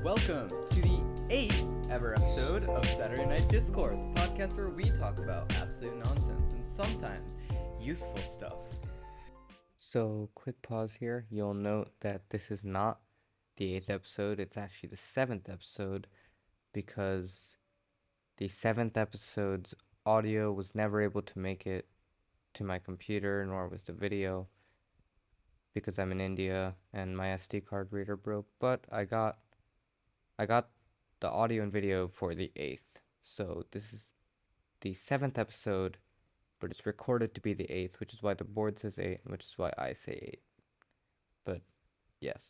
Welcome to the 8th ever episode of Saturday Night Discord, the podcast where we talk about absolute nonsense and sometimes useful stuff. So, quick pause here. You'll note that this is not the 8th episode, it's actually the 7th episode because the 7th episode's audio was never able to make it to my computer, nor was the video, because I'm in India and my SD card reader broke. But I got the audio and video for the 8th. So this is the 7th episode, but it's recorded to be the 8th, which is why the board says 8, which is why I say 8. But yes.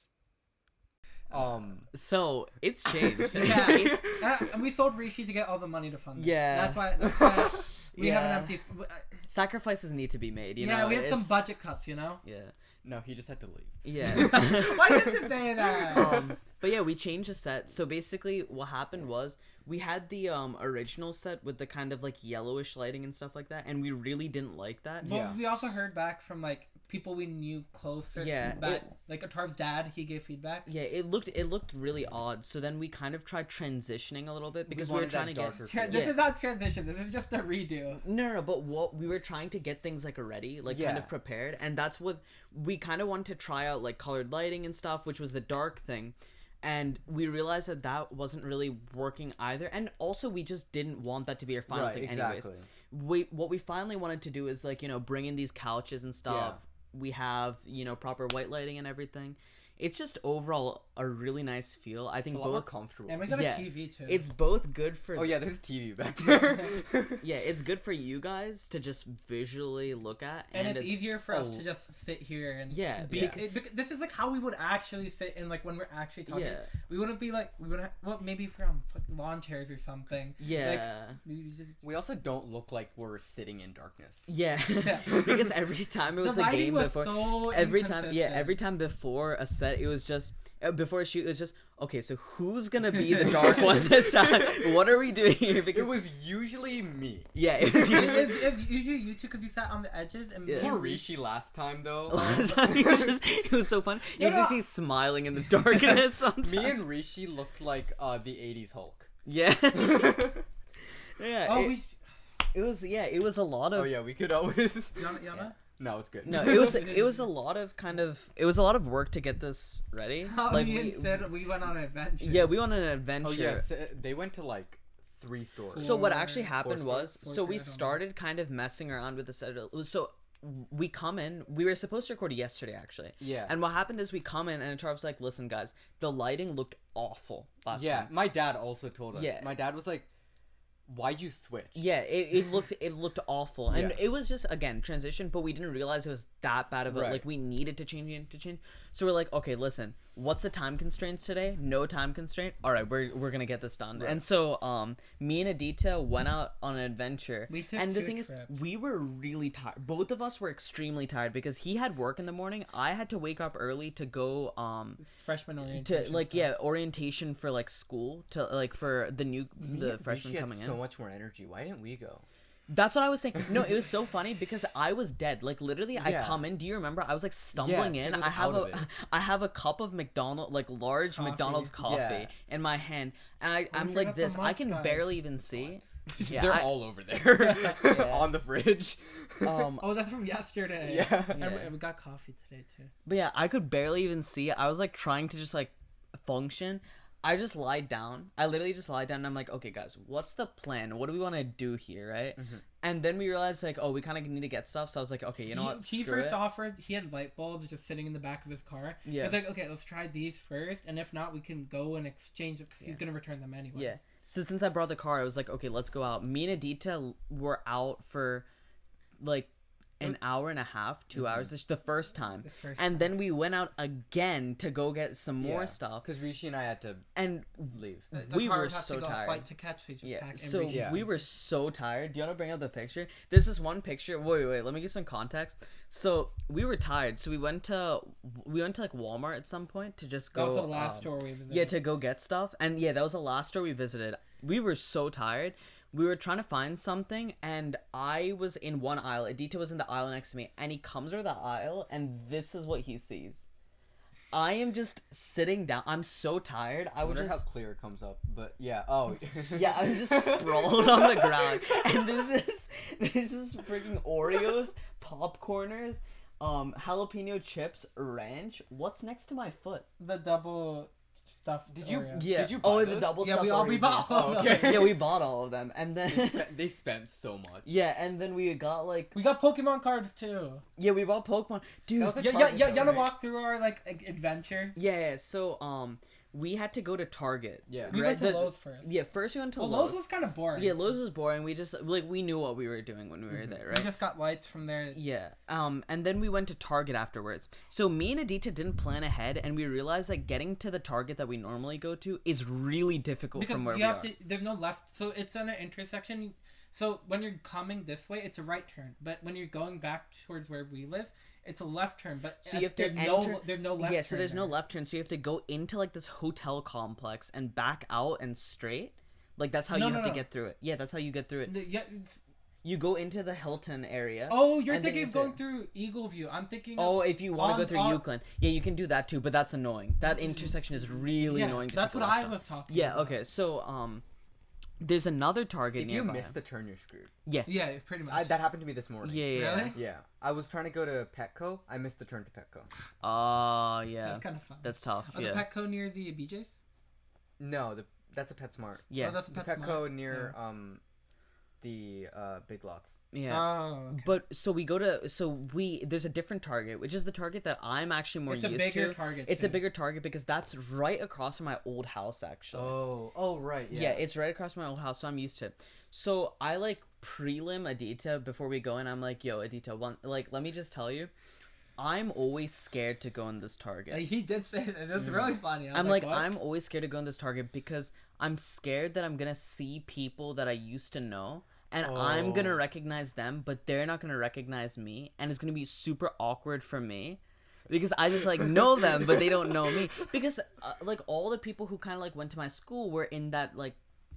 So it's changed. And we sold Rishi to get all the money to fund it. Yeah. That's why we have an empty. Sacrifices need to be made, you know? Yeah, we have some budget cuts, you know? Yeah. No, he just had to leave. Yeah. Why do you have to say that? But yeah, we changed the set. So basically what happened was we had the original set with the kind of like yellowish lighting and stuff like that, and we really didn't like that. Well, Yeah. we also heard back from like people we knew closer. Yeah, Like Atharv's dad, he gave feedback. Yeah, it looked really odd. So then we kind of tried transitioning a little bit because we were wanted that trying to darker get feel. This is not transition. This is just a redo. No, but what we were trying to get things like ready, like kind Yeah. of prepared, and that's what we kind of wanted to try out, like colored lighting and stuff, which was the dark thing, and we realized that wasn't really working either, and also we just didn't want that to be our final thing anyways. What we finally wanted to do is like, you know, bring in these couches and stuff. Yeah. We have, you know, proper white lighting and everything. It's just overall a really nice feel. I think It's a lot more both comfortable. And we got Yeah. a TV too. it's both good for Oh yeah, there's a TV back there. yeah, it's good for you guys to just visually look at, and it's easier for us to just sit here and Yeah, this is like how we would actually sit in, like when we're actually talking. Yeah. We wouldn't be like maybe for lawn chairs or something. yeah. We just, We also don't look like we're sitting in darkness. Yeah, Yeah. because every time it was the a lighting game was before, so every inconsistent. time before a set, it was just before a shoot, it was just okay. So who's gonna be the dark one this time? What are we doing here? Because It was usually me. yeah, it was usually It's usually you two because you sat on the edges and Yeah. Poor Rishi last time though. last time it was so fun. You No, just no. see smiling in the darkness. Sometimes. Me and Rishi looked like the 80s Hulk. yeah, yeah. oh it was a lot of Oh yeah, we could always. Yana? No, it's good. no. It was a lot of work to get this ready. Oh, Like we went on an adventure. yeah, we went on an adventure. Oh yes, they went to like 3 stores. So what Four- actually happened four was, stores? so Four we stores, I don't know. started kind of messing around with the set. So we come in. We were supposed to record yesterday actually. Yeah. And what happened is we come in and Atharv was like, "Listen, guys, the lighting looked awful last Yeah, time." my dad also told us. Yeah. My dad was like, "Why'd you switch?" Yeah, it looked awful, and Yeah. it was just again transition, but we didn't realize it was that bad of a Right. like we needed to change. So we're like, okay, listen, what's the time constraints today? No time constraint. All right, we're gonna get this done. Right. And so me and Aditya went out on an adventure. We took and the 2 thing trips. is, we were really tired. Both of us were extremely tired because he had work in the morning. I had to wake up early to go Freshman orientation. to like stuff. orientation for like school to like for the freshmen Rishi coming had in. so much more energy. Why didn't we go? That's what I was saying. No, it was so funny because I was dead. Like literally, I Yeah. come in. Do you remember? I was like stumbling Yes, in. it was I have out of it. I have a cup of large Coffee. McDonald's coffee Yeah. in my hand, and I'm forgot like the this. I can munch, guys. barely even see. Yeah, They're I- all over there Yeah. on the fridge. Oh, that's from yesterday. Yeah. And we got coffee today too. But yeah, I could barely even see. I was like trying to just like function. I just lied down. I literally just lied down and I'm like, okay guys, what's the plan? What do we want to do here, right? And then we realized like, oh, we kind of need to get stuff. So I was like, okay, you know what? He Screw first it. offered. He had light bulbs just sitting in the back of his car. Yeah. It's like, okay, let's try these first, and if not, we can go and exchange it because he's gonna return them anyway. Yeah. So since I brought the car, I was like, okay, let's go out. Me and Aditya were out for like an hour and a half, 2 hours. This is the first time. The first And time. then we went out again to go get some more stuff. Because Rishi and I had to And leave. we Atharv were has so to go tired. Flight to catch, so he just Yeah, packed so everything. Yeah. we were so tired. Do you want to bring up the picture? This is one picture. Wait. Let me give some context. So we were tired. So we went to like Walmart at some point to just That go. was the last store we visited. Yeah, to go get stuff. And yeah, that was the last store we visited. We were so tired. We were trying to find something, and I was in one aisle. Aditya was in the aisle next to me, and he comes over the aisle, and this is what he sees. I am just sitting down. I'm so tired. I I would wonder just how clear it comes up, but yeah. Oh, yeah, I'm just sprawled on the ground, and this is freaking Oreos, popcorners, jalapeno chips, ranch. What's next to my foot? The double stuffed. Did you- Oreo. Yeah. Did you buy the those? double Yeah, stuffed we Oreos, bought yeah. all of okay. them. Yeah, we bought all of them, and then they spent so much. yeah, and then we got like We got Pokemon cards too. yeah, we bought Pokemon, dude. That was a Yeah, Target you though, wanna right? walk through our like adventure? Yeah, so we had to go to Target. Yeah. We right? went to Lowe's first. Yeah, first we went to Well, Lowe's. Lowe's was kind of boring. Yeah, Lowe's was boring. We just like we knew what we were doing when we were there, We right? just got lights from there. Yeah. And then we went to Target afterwards. So me and Aditya didn't plan ahead, and we realized that getting to the Target that we normally go to is really difficult Because from where you we have are. to. There's no left, so it's on an intersection. So when you're coming this way, it's a right turn. But when you're going back towards where we live, it's a left turn. But So you have to there's enter. there's no left. Yeah, so turn there's no there. left turn. So you have to go into like this hotel complex and back out and straight. Like that's how No, you no, have to no. get through it. Yeah, that's how you get through it. Yeah. You go into the Hilton area. Oh, you're and then thinking you of have going to- through Eagle View. I'm thinking. Oh, of, if you want to go through on- Euclid, yeah, you can do that too. But that's annoying. That intersection is really yeah, annoying. To that's take what a left I on. was talking. Yeah. about. Okay. So there's another Target If you nearby. miss the turn, you're screwed. Yeah. Yeah, pretty much. That happened to me this morning. Yeah. Yeah. Really? Yeah. I was trying to go to Petco. I missed the turn to Petco. Oh yeah. That's kind of fun. That's tough. Oh, Yeah. the Petco near the BJ's. No, that's a PetSmart. Yeah. Oh, that's a The PetSmart. Petco near the Big Lots. Yeah. Oh, okay. But so we go to there's a different Target, which is the Target that I'm actually more It's a used bigger to. Target. It's too. a bigger Target because that's right across from my old house actually. Oh, right. Yeah, it's right across from my old house, so I'm used to it. So I like prelim Aditya before we go in. I'm like, yo, Aditya, let me just tell you, I'm always scared to go in this Target. He did say that. That's really funny. I was I'm like, what? I'm always scared to go in this Target because I'm scared that I'm gonna see people that I used to know. And I'm gonna Oh. recognize them, but they're not gonna recognize me, and it's gonna be super awkward for me, because I just like know them, but they don't know me. Because like all the people who kind of like went to my school were in that like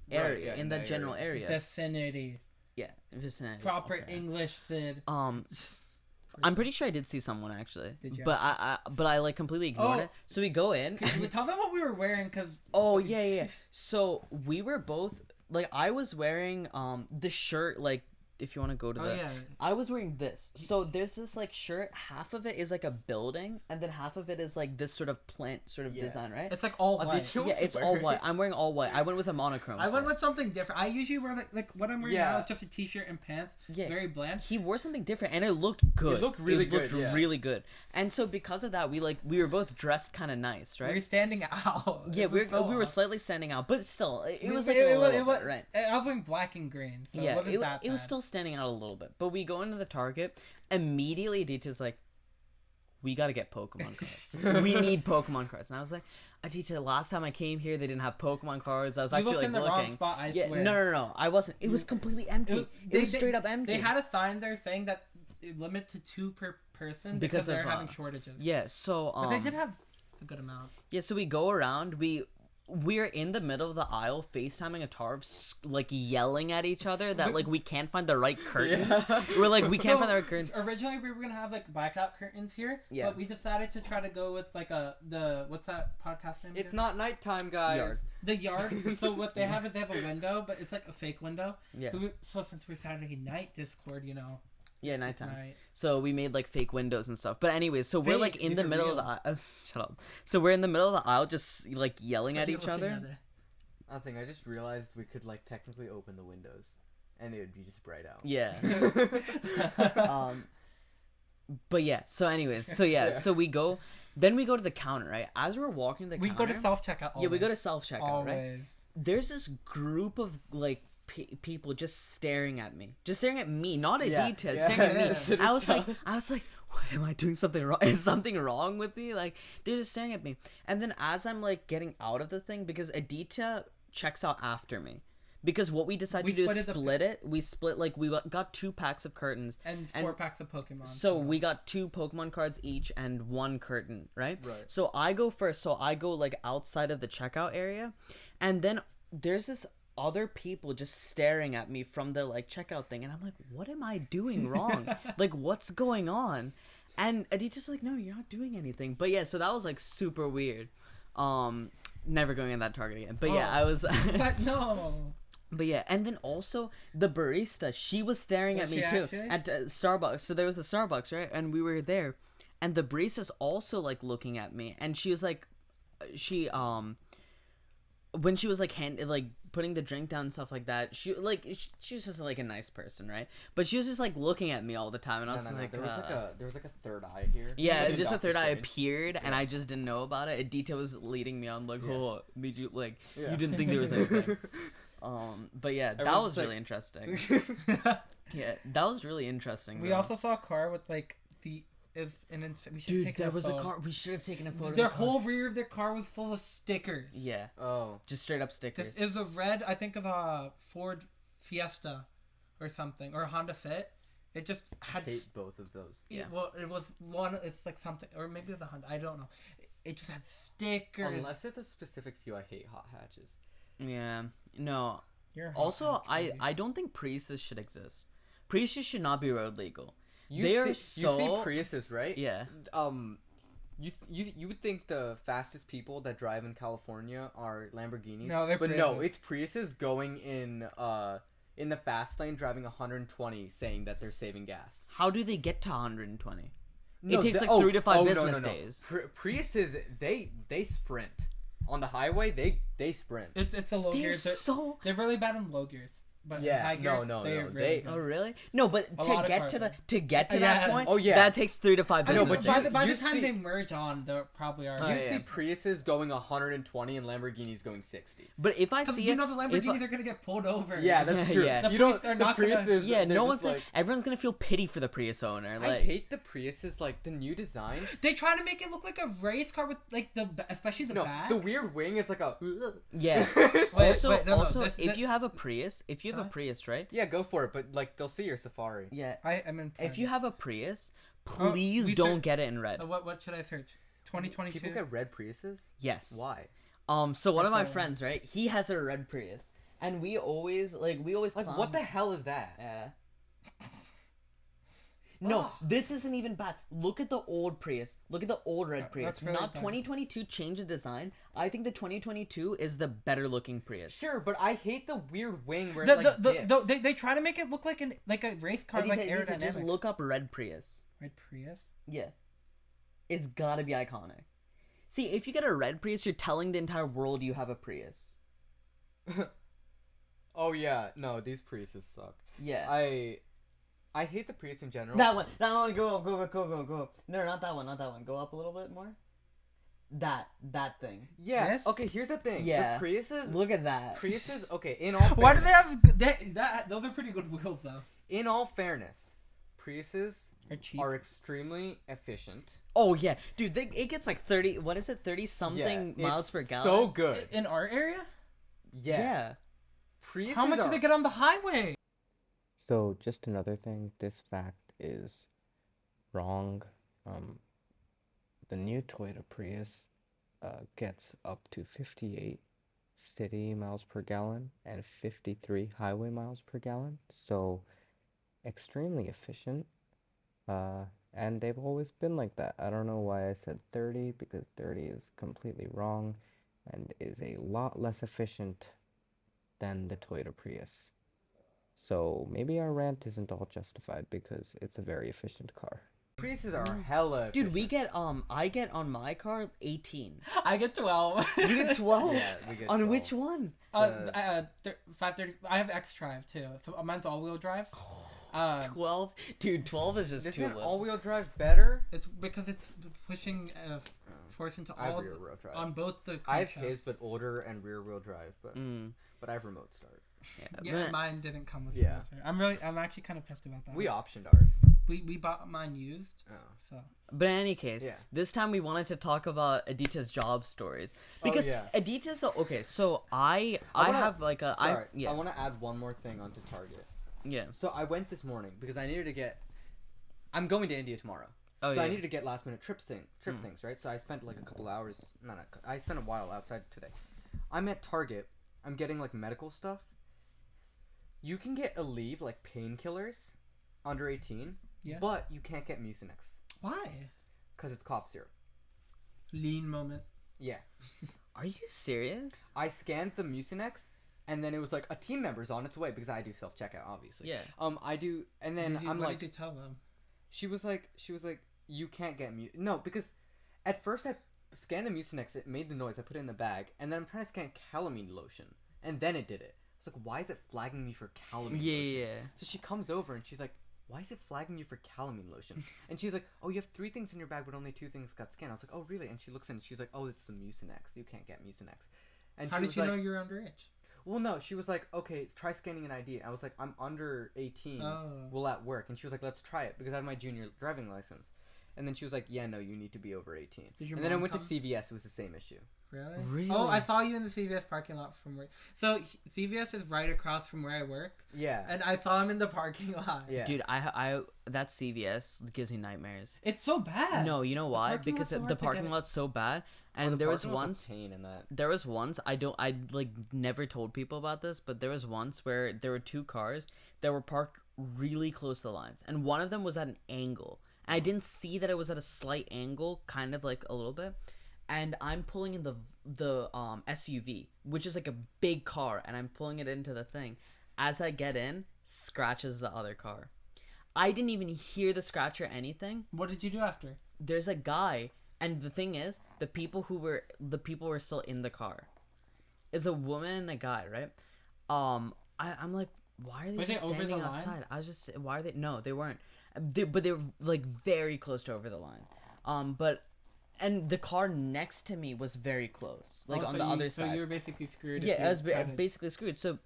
area, Right, yeah, in that general area. Vicinity. Yeah, vicinity. Proper okay. English, Sid. I'm pretty sure I did see someone actually, Did you? but I like completely ignored Oh. it. So we go in. Can we tell them what we were wearing? Cause Oh yeah. So we were both like I was wearing the shirt like if you want to go to Oh the yeah. I was wearing this. So there's this like shirt, half of it is like a building and then half of it is like this sort of plant sort of Yeah. design, right? It's like all Oh, white. did you- Yeah, it's all white. I'm wearing all white. I went with a monochrome. I went thing. with something different. I usually wear like what I'm wearing Yeah. now is just a t-shirt and pants. Yeah. Very bland. He wore something different and it looked good. looked really It looked good, yeah. really good. And so because of that, we were both dressed kind of nice, We were right? standing out. Yeah, It was so we were odd. slightly standing out, but still, it We- was like a little it was bit, right? I was wearing black and green, so Yeah, it wasn't that it was bad. still standing out a little bit. But we go into the Target, immediately Aditya's like, we gotta get Pokemon cards. We need Pokemon cards. And I was like, Aditya, last time I came here, they didn't have Pokemon cards. I was You actually looked like in the looking. wrong spot. I Yeah, swear. no, I wasn't. It was completely empty. It was straight up empty. They had a sign there saying that it limit to 2 per person Because because they're of, having shortages. Yeah, so But they did have a good amount. yeah, so we go around. We're in the middle of the aisle, FaceTiming Atharv, like yelling at each other that like we can't find the right curtains. Yeah. We're like, we can't So, find the right curtains. Originally, we were gonna have like blackout curtains here, Yeah. but we decided to try to go with like the what's that podcast name? It's again? not nighttime, guys. Yard. The yard. So what they have is they have a window, but it's like a fake window. Yeah, So since we're Saturday night Discord, yeah, it's nighttime. night. So we made like fake windows and stuff. But anyways, so we're like Fake, in these the are middle of the real. aisle. Shut up. So we're in the middle of the aisle, just like yelling at You're each looking other. at it. Nothing. I just realized we could like technically open the windows, and it would be just bright out. Yeah. But yeah. So anyways, so yeah, Yeah. so we go. Then we go to the counter, right? As we're walking to the We counter, go to self checkout. yeah, we go to self checkout, always. right? There's this group of like people just staring at me, just staring at me, not Yeah, Aditya, yeah. staring at me. It is I was tough. like, what, am I doing something wrong? Is something wrong with me? Like they're just staring at me. And then as I'm like getting out of the thing, because Aditya checks out after me. Because what we decided We to do is split it split it. We split like we got 2 packs of curtains. And And 4 packs of Pokemon. So we got 2 Pokemon cards each and 1 curtain, right? Right. So I go first. So I go like outside of the checkout area, and then there's this other people just staring at me from the like checkout thing, and I'm like, what am I doing wrong? Like, what's going on? And Aditya's like, no, you're not doing anything. But yeah, so that was like super weird. Never going in that Target again. But yeah, I was. But no. But yeah, and then also the barista, she was staring at me too at Starbucks. So there was the Starbucks, right? And we were there, and the barista's also like looking at me, and she was like, when she was like putting the drink down and stuff like that, she was just like a nice person, right? But she was just like looking at me all the time, and I was like, there was like a third eye here. Yeah, just a third eye appeared, and I just didn't know about it. Aditya was leading me on like, oh, made you like you didn't think there was anything. But yeah, that was really interesting. Yeah, that was really interesting. We also saw a car with like we should take there was a car. We should have taken a photo. Their whole rear of their car was full of stickers. Yeah. Oh. Just straight up stickers. It was a red, I think, of a Ford Fiesta, or something, or a Honda Fit. It just had. I hate both of those. Yeah. Well, it was one. It's like something, or maybe it was a Honda. I don't know. It just had stickers. Unless it's a specific few, I hate hot hatches. Yeah. No. Also, I don't think Priuses should exist. Priuses should not be road legal. You see Priuses, right? Yeah. You would think the fastest people that drive in California are Lamborghinis. No, they're Priuses. No, it's Priuses going in the fast lane, driving 120, saying that they're saving gas. How do they get to 120? No, it takes 3 to 5 business days. Priuses, they sprint. On the highway, they sprint. It's a low gear. They're really bad on low gears. But yeah, high gears, oh really? No, but to get to that point, that takes 3 to 5 business days. But by the time they merge on, they probably are. You see Priuses going 120 and Lamborghinis going 60. But if I see the Lamborghinis are gonna get pulled over. Yeah, that's true. Yeah. You don't. The Priuses. Yeah, no one's like. Everyone's gonna feel pity for the Prius owner. Like, I hate the Priuses. Like the new design. They try to make it look like a race car with like especially the back. The weird wing is like a. Yeah. Also, if you have a Prius, right? Yeah, go for it, but like they'll see your Safari. Yeah, I'm in. If you have a Prius, please don't get it in red. What should I search? 2022. People get red Priuses? Yes. Why? So one of my friends, right? He has a red Prius, and we always like what the hell is that? Yeah. No, this isn't even bad. Look at the old Prius. Look at the old red Prius. Really not bad. 2022 change the design. I think the 2022 is the better looking Prius. Sure, but I hate the weird wing where they try to make it look like a race car, like aerodynamic. Just look up red Prius. Red Prius? Yeah. It's gotta be iconic. See, if you get a red Prius, you're telling the entire world you have a Prius. Oh yeah, no, these Priuses suck. Yeah. I hate the Prius in general. That one, go up. No, not that one. Go up a little bit more. That thing. Yeah. Yes? Okay, here's the thing. Yeah. The Priuses. Look at that. Priuses. Okay, in all fairness. Why do they have that? Those are pretty good wheels, though. In all fairness, Priuses are cheap. Are extremely efficient. Oh yeah, dude, it gets like 30. What is it? 30 something miles per gallon. So good. In our area. Yeah. Priuses. How much do they get on the highway? So, just another thing, this fact is wrong. The new Toyota Prius gets up to 58 city miles per gallon and 53 highway miles per gallon. So, extremely efficient. And they've always been like that. I don't know why I said 30, because 30 is completely wrong and is a lot less efficient than the Toyota Prius. So maybe our rant isn't all justified because it's a very efficient car. Priuses are hella efficient. Dude, we get I get on my car 18. I get 12. You get 12? Yeah, we get on 12. which one? 530. I have X-Drive too, so mine's all-wheel drive. 12? Dude, 12 is just too Isn't little. all-wheel drive better? It's because it's pushing force into I have all rear-wheel drive. on both the. I have crankshafts. his, but older and rear-wheel drive, but I have remote start. Yeah, mine didn't come with. Yeah. I'm actually kind of pissed about that. We optioned ours. We bought mine used. Oh. So. But in any case, this time we wanted to talk about Aditya's job stories because Aditya's so I have like a I want to add one more thing onto Target. Yeah. So I went this morning because I needed to get. I'm going to India tomorrow. Oh, so I needed to get last minute trip things, right? So I spent like a couple hours. I spent a while outside today. I'm at Target. I'm getting like medical stuff. You can get Aleve, like painkillers, under 18, but you can't get Mucinex. Why? Because it's cough syrup. Lean moment. Yeah. Are you serious? I scanned the Mucinex, and then it was like a team member's on its way because I do self checkout, obviously. Yeah. I do, and then I'm what like, did you tell them? she was like, you can't get no, because at first I scanned the Mucinex, it made the noise, I put it in the bag, and then I'm trying to scan calamine lotion, and then it did it. It's like, why is it flagging me for calamine lotion? Yeah. So she comes over and she's like, why is it flagging you for calamine lotion? And she's like, oh, you have 3 things in your bag, but only 2 things got scanned. I was like, oh, really? And she looks in and she's like, oh, it's the Mucinex. You can't get Mucinex. And How she did was you like, know you're underage? well, no, she was like, okay, try scanning an ID. I was like, I'm under 18. Oh. Well, at work. And she was like, let's try it because I have my junior driving license. And then she was like, yeah, no, you need to be over 18. Did your And then I mom went come? to CVS. It was the same issue. Really? Really? Oh, I saw you in the CVS parking lot from where. So CVS is right across from where I work, Yeah. and I saw him in the parking lot. Yeah. Dude, I that CVS gives me nightmares. It's so bad. No, you know why? parking Because lot's so hard the to get parking in. lot's so bad, Oh, and the there was parking lot's a once. pain in that. There was once I like never told people about this, but there was once where there were 2 cars that were parked really close to the lines, and one of them was at an angle. And I didn't see that it was at a slight angle, kind of like a little bit. And I'm pulling in the SUV, which is like a big car, and I'm pulling it into the thing. As I get in, scratches the other car. I didn't even hear the scratch or anything. What did you do after? There's a guy, and the thing is, the people were still in the car. It's a woman and a guy, right? I'm like, why are they Was just it over the standing line? outside? I was just, why are they? No, they weren't. But they were like very close to over the line. And the car next to me was very close, like Oh, on so the you- other So side. you were basically screwed. Yeah, if I you was crowded. basically screwed. So,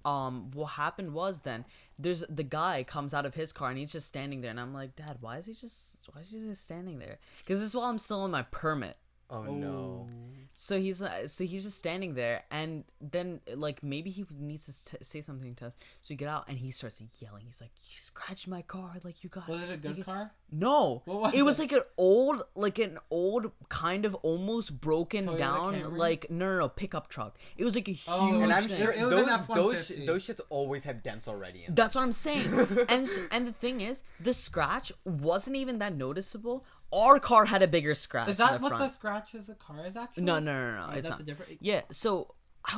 what happened was then there's the guy comes out of his car and he's just standing there, and I'm like, Dad, why is he just standing there? Because this is while I'm still on my permit. Oh, no. So he's just standing there, and then like maybe he needs to say something to us. So we get out, and he starts yelling. He's like, "You scratched my car! Like you got." Was it a good car? No, What was it was it? like an old kind of almost broken Toyota down Camry? like no pickup truck. It was like a huge. Oh, And I'm thing. sure It was an those F-150. those shits always have dents already in them. That's what I'm saying. and the thing is, the scratch wasn't even that noticeable. Our car had a bigger scratch. Is in that the what front. the scratch of the car is actually? No, Oh, it's that's not. a different. Yeah, so I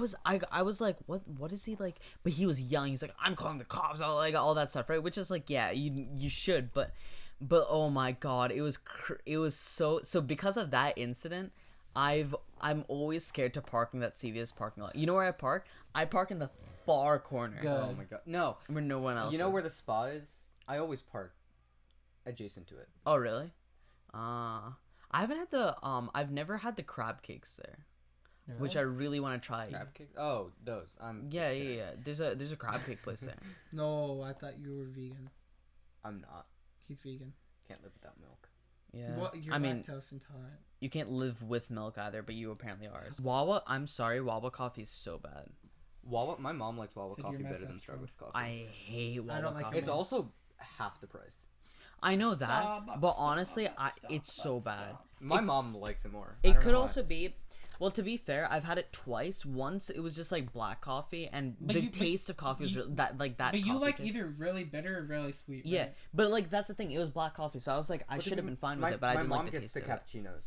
was like, what is he like? But he was yelling. He's like, I'm calling the cops, all that stuff, right? Which is like, yeah, you should, but oh my god, it was so because of that incident, I'm always scared to park in that CVS parking lot. You know where I park? I park in the far corner, Good. Oh my god. No. where no one else. You know is. where the spa is? I always park adjacent to it. Oh really? I haven't had I've never had the crab cakes there, which I really want to try. Crab cake? Oh, those. Yeah. There's a crab cake place there. No, I thought you were vegan. I'm not. He's vegan. Can't live without milk. Yeah. What? You're I mean, lactose intolerant. you can't live with milk either, but you apparently are. Wawa, I'm sorry, Wawa coffee is so bad. Wawa. My mom likes Wawa Said coffee you're better than Memphis, Starbucks coffee. I hate Wawa don't like coffee. It's also half the price. I know that, Stop, but stop, honestly, stop, it's stop, so stop. bad. My mom likes it more. I It don't could know why. also be, well, to be fair, I've had it twice. Once it was just like black coffee, and But the you- but taste of coffee was you- that. But you coffee like taste. either really bitter or really sweet. Yeah, right? but like that's the thing. It was black coffee, so I was like, I But should have then been fine my, with it, but I my didn't mom like the gets taste the of it. cappuccinos.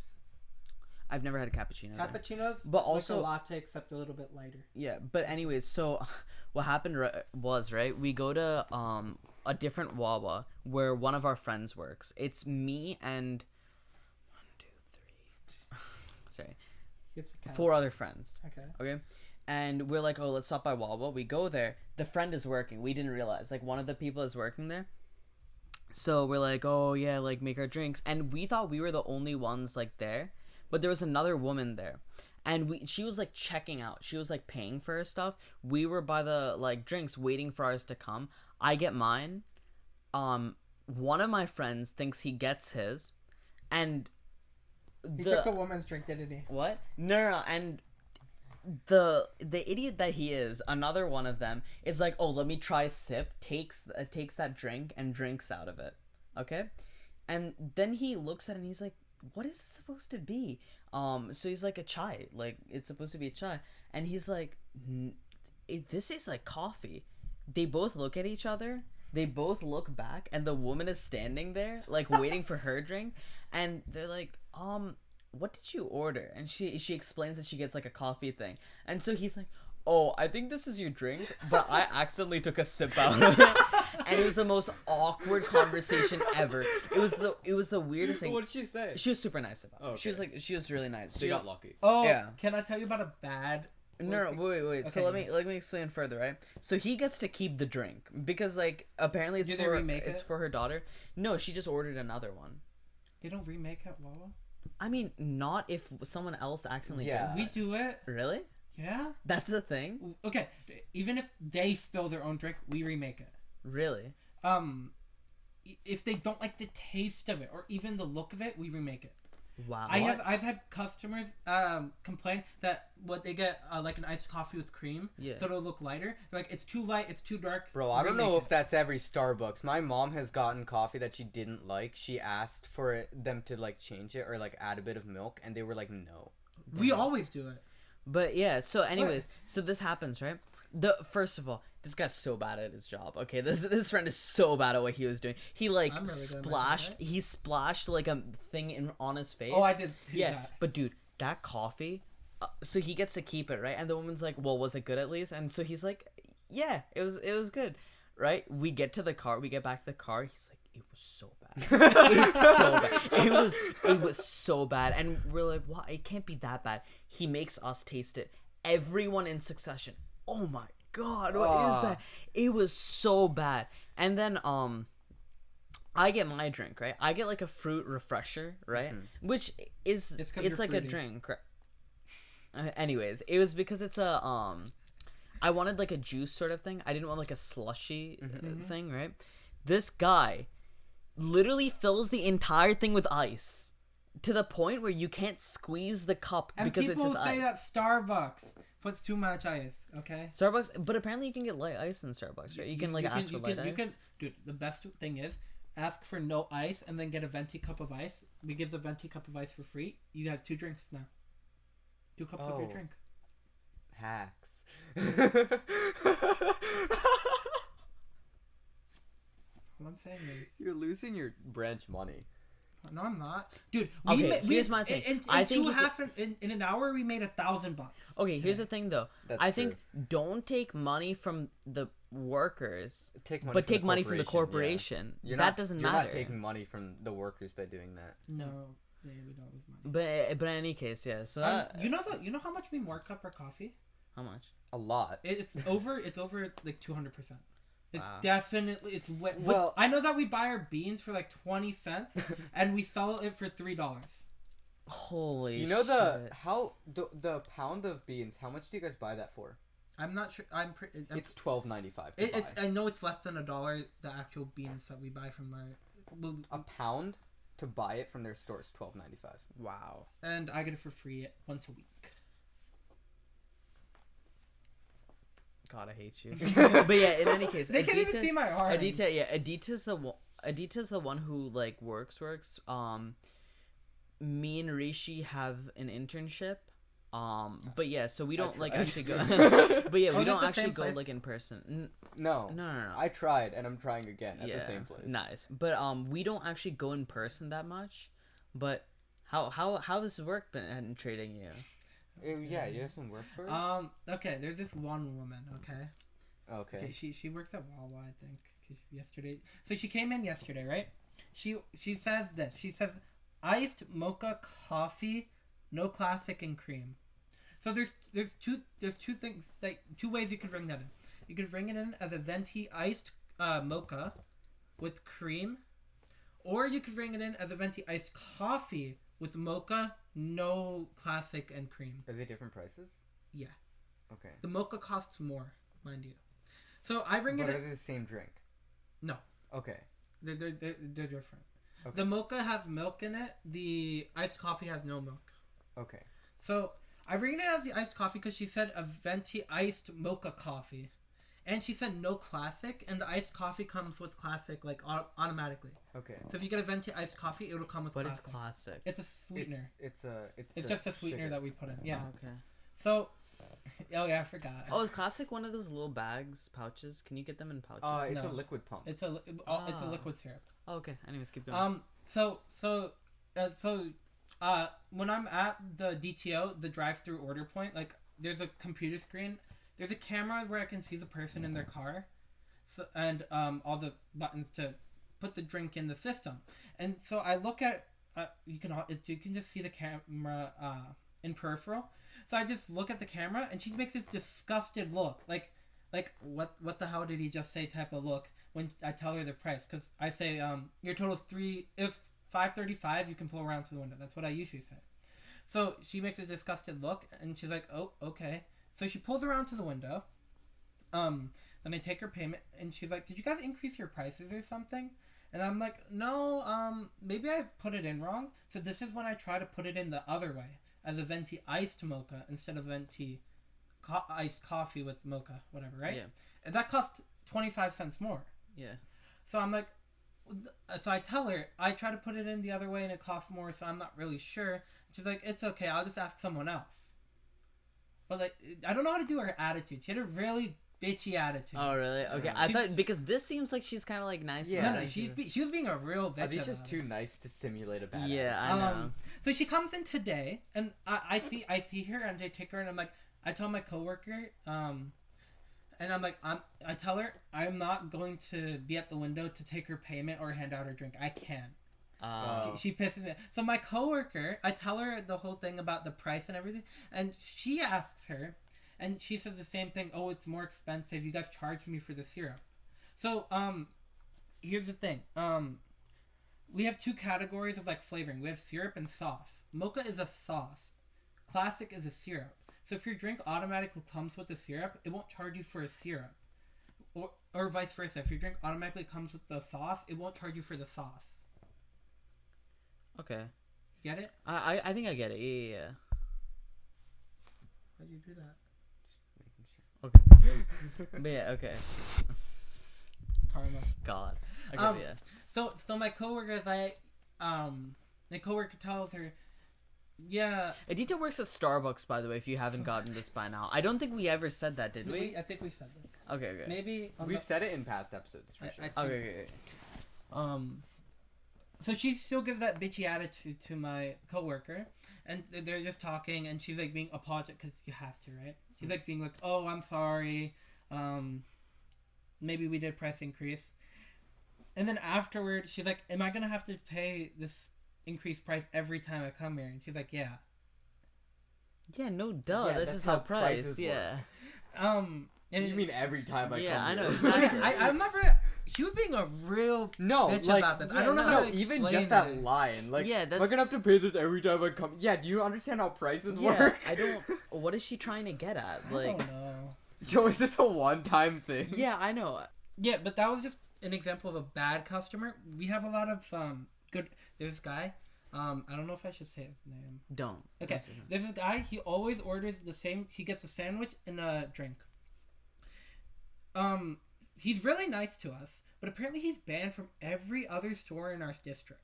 I've never had a cappuccino. there. Cappuccinos, But like also- a latte except a little bit lighter. Yeah, but anyways, so what happened was, right, we go to a different Wawa where one of our friends works. It's me and 1, 2, 3 sorry, You have to count. 4 other friends. Okay. Okay, and we're like, oh, let's stop by Wawa. We go there. The friend is working. We didn't realize, like, one of the people is working there. So we're like, oh yeah, like make our drinks, and we thought we were the only ones like there, but there was another woman there, and she was like checking out. She was like paying for her stuff. We were by the like drinks, waiting for ours to come. I get mine. One of my friends thinks he gets his, and He took a woman's drink, didn't he? what? No, and the idiot that he is, another one of them is like, oh, let me try a sip. Takes that drink and drinks out of it. Okay, and then he looks at it and he's like, what is this supposed to be? So he's like, a chai. Like, it's supposed to be a chai, and he's like, this tastes like coffee. They both look at each other, They both look back, and the woman is standing there, like, waiting for her drink. And they're like, what did you order? And she explains that she gets, like, a coffee thing. And so he's like, oh, I think this is your drink, but I accidentally took a sip out of it. And it was the most awkward conversation ever. It was the weirdest thing. What did she say? She was super nice about it. Oh, okay. She was really nice. They got lucky. Oh, Yeah. Can I tell you about a bad? No, wait. Okay, So let me explain further, right? So he gets to keep the drink because, like, apparently Do they remake it? for her daughter. No, she just ordered another one. They don't remake at Wawa. I mean, not if someone else accidentally Yeah. drinks We do it. it. Really? Yeah. That's the thing? Okay. Even if they spill their own drink, we remake it. Really? If they don't like the taste of it or even the look of it, we remake it. Wow. I've had customers complain that what they get like an iced coffee with cream, Yeah. so it'll look lighter. They're like, it's too light, it's too dark. Bro, I don't know remake if that's every Starbucks. My mom has gotten coffee that she didn't like. She asked for them to like change it or like add a bit of milk, and they were like, no. We always do it. But yeah, so anyways, so this happens, right? First of all, this guy's so bad at his job. Okay, this friend is so bad at what he was doing. He like I'm really good at my splashed. job, right? He splashed like a thing on his face. Oh, I did. Do Yeah, that. but dude, that coffee. So he gets to keep it, right? And the woman's like, "Well, was it good at least?" And so he's like, "Yeah, it was good." Right? We get to the car. We get back to the car. He's like, "It was so bad. It's so bad. It was so bad." And we're like, "Why? It can't be that bad." He makes us taste it. Everyone in succession. Oh my god, what is that? It was so bad. And then I get my drink, right? I get like a fruit refresher, right? Which is It's 'cause it's you're like fruity. a drink. Anyways, it was because it's a I wanted like a juice sort of thing. I didn't want like a slushy thing, right? This guy literally fills the entire thing with ice to the point where you can't squeeze the cup And because it's people just say ice. that Starbucks puts too much ice. Okay. Starbucks, but apparently you can get light ice in Starbucks, right? You can ask for light ice. Dude, the best thing is ask for no ice and then get a venti cup of ice. We give the venti cup of ice for free. You have 2 drinks now. 2 cups of your Oh. drink. Hacks. All I'm saying is, You're losing your branch money. no, I'm not, dude. Okay, here's my thing. I I think think in an hour we made $1,000. Okay, here's the thing though. That's I think true. don't take money from the workers, Take money but from take the money from the corporation, corporation. yeah. That doesn't You're matter. not taking money from the workers by doing that. No, we don't lose money. But in any case, yeah. So that, You know how much we mark up our coffee? how much? A lot. It's over like 200%. It's Wow. definitely it's well. Well- I know that we buy our beans for like 20 cents and we sell it for $3. Holy. You know shit. the pound of beans. How much do you guys buy that for? I'm not sure. It's $12.95. It's I know it's less than $1. The actual beans that we buy from A pound to buy it from their store is $12.95. Wow. and I get it for free once a week. God, I hate you. But yeah, in any case, They can't even see my arm. Aditya, yeah, Aditya's the one who like works. Me and Rishi have an internship. But yeah, so we don't like tried. actually go. But yeah, Oh, we is it don't the actually same go place? like in person. No. No. I tried and I'm trying again at the same place. Nice. But we don't actually go in person that much. But how has work been treating you? Yeah, you have some work for us? Okay, there's this one woman, okay? Okay. Okay, she works at Wawa, I think. Yesterday. So she came in yesterday, right? She says this. She says iced mocha coffee, no classic and cream. So there's two things, like 2 ways you could bring that in. You could bring it in as a venti iced mocha with cream, or you could bring it in as a venti iced coffee with mocha, no classic and cream. Are they different prices? Yeah. Okay. The mocha costs more, mind you. So I bring But it are in. they the same drink? No. Okay. They're different. Okay. The mocha has milk in it. The iced coffee has no milk. Okay. So I bring it as the iced coffee because she said a venti iced mocha coffee, and she said no classic, and the iced coffee comes with classic like automatically. Okay. So if you get a venti iced coffee, it'll come with What is classic. classic? It's a sweetener. It's It's the just a sweetener sugar. that we put in. Yeah. Oh, okay. So Oh yeah, I forgot. Oh, is Classic one of those little bags, pouches? Can you get them in pouches? It's a No. liquid pump. It's a liquid syrup. Oh, okay. Anyways, keep going. When I'm at the DTO, the drive-through order point, like there's a computer screen, there's a camera where I can see the person in their car, and all the buttons to put the drink in the system. And so I look at you can just see the camera in peripheral. So I just look at the camera, and she makes this disgusted look, like what the hell did he just say type of look when I tell her the price, because I say your total's $5.35. You can pull around to the window. That's what I usually say. So she makes a disgusted look, and she's like, "Oh, okay." So she pulls around to the window. Then I take her payment, and she's like, "Did you guys increase your prices or something?" And I'm like, "No, maybe I put it in wrong." So this is when I try to put it in the other way, as a venti iced mocha instead of venti iced coffee with mocha, whatever, right? Yeah. And that cost 25 cents more. Yeah. So I'm like, so I tell her, I try to put it in the other way and it costs more, so I'm not really sure. She's like, "It's okay, I'll just ask someone else." But like, I don't know how to do her attitude. She had a really bitchy attitude. Oh, really? Okay. I thought, because this seems like she's kind of like nice. Yeah. No, she was being a real bitch. Are these just about too it. nice to simulate a bad Yeah, attitude? I know. So she comes in today, and I see her, and I take her, and I'm like, I tell my coworker, and I'm like, I tell her I'm not going to be at the window to take her payment or hand out her drink. I can't. She pisses me. So my coworker, I tell her the whole thing about the price and everything, and she asks her, and she says the same thing. "Oh, it's more expensive. You guys charged me for the syrup." So here's the thing. We have two categories of like flavoring. We have syrup and sauce. Mocha is a sauce. Classic is a syrup. So if your drink automatically comes with the syrup, it won't charge you for a syrup. Or vice versa. If your drink automatically comes with the sauce, it won't charge you for the sauce. Okay. You get it? I think I get it. Yeah. Why'd you do that? Okay. But yeah, okay. Karma. God. Okay, yeah. So my coworker, my coworker tells her, yeah. Aditya works at Starbucks, by the way, if you haven't gotten this by now. I don't think we ever said that, did we? I think we said that. Okay. Maybe We've said it in past episodes, for sure. Okay. So she still gives that bitchy attitude to my coworker, and they're just talking, and she's like being apologetic because you have to, right? She's like being like, "Oh, I'm sorry. Maybe we did price increase." And then afterward, she's like, "Am I gonna have to pay this increased price every time I come here?" And she's like, "Yeah." Yeah, no duh. Yeah, that's that's just how how price. prices Yeah. And You mean every time I come Yeah, I know, here? exactly. I remember she was being a real No, bitch like, about this. yeah, I don't know how to even explain just that it. line. Like, Yeah, am I that's- gonna have to pay this every time I come? Yeah, do you understand how prices Yeah, work? I don't. What is she trying to get at? I Like, don't know. Yo, is this a one-time thing? yeah, I know. Yeah, but that was just an example of a bad customer. We have a lot of good. There's this guy. I don't know if I should say his name. Don't. Okay, Don't say that. there's a guy. He always orders the same. He gets a sandwich and a drink. He's really nice to us, but apparently he's banned from every other store in our district.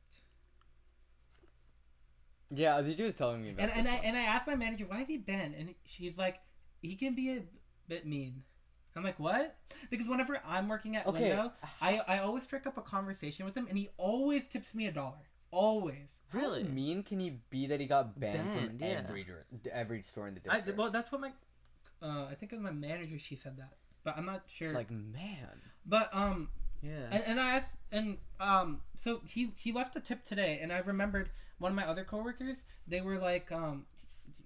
Yeah, Aditya was telling me about And this. I asked my manager, why is he banned? And she's like, he can be a bit mean. I'm like, what? Because whenever I'm working at Okay. Window, I always strike up a conversation with him, and he always tips me $1. Always. Really? How mean can he be that he got banned from Banned, yeah. every store in the district? Well, that's what my, I think it was my manager. She said that, but I'm not sure. Like, man. But Yeah. and I asked, and so he left a tip today, and I remembered one of my other coworkers. They were like,